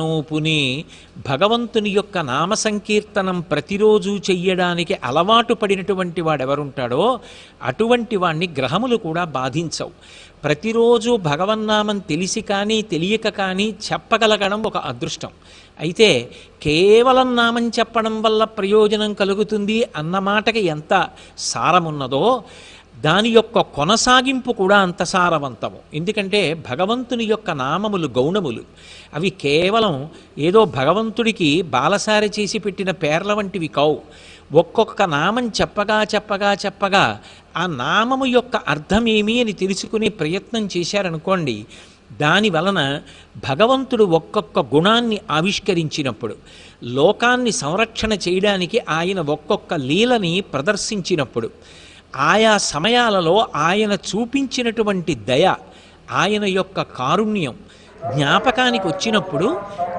పుని భగవంతుని యొక్క నామ సంకీర్తనం ప్రతిరోజు చెయ్యడానికి అలవాటు పడినటువంటి వాడెవరుంటాడో అటువంటి వాణ్ణి గ్రహములు కూడా బాధించవు. ప్రతిరోజు భగవన్నామం తెలిసి కానీ తెలియక కానీ చెప్పగలగడం ఒక అదృష్టం. అయితే కేవలం నామం చెప్పడం వల్ల ప్రయోజనం కలుగుతుంది అన్న మాటకి ఎంత సారమున్నదో దాని యొక్క కొనసాగింపు కూడా అంత సారవంతము. ఎందుకంటే భగవంతుని యొక్క నామములు గౌణములు. అవి కేవలం ఏదో భగవంతుడికి బాలసారి చేసి పెట్టిన పేర్ల వంటివి కావు. ఒక్కొక్క నామం చెప్పగా చెప్పగా చెప్పగా ఆ నామము యొక్క అర్థమేమి అని తెలుసుకునే ప్రయత్నం చేశారనుకోండి, దాని వలన భగవంతుడు ఒక్కొక్క గుణాన్ని ఆవిష్కరించినప్పుడు, లోకాన్ని సంరక్షణ చేయడానికి ఆయన ఒక్కొక్క లీలని ప్రదర్శించినప్పుడు, ఆయా సమయాలలో ఆయన చూపించినటువంటి దయ, ఆయన యొక్క కారుణ్యం జ్ఞాపకానికి వచ్చినప్పుడు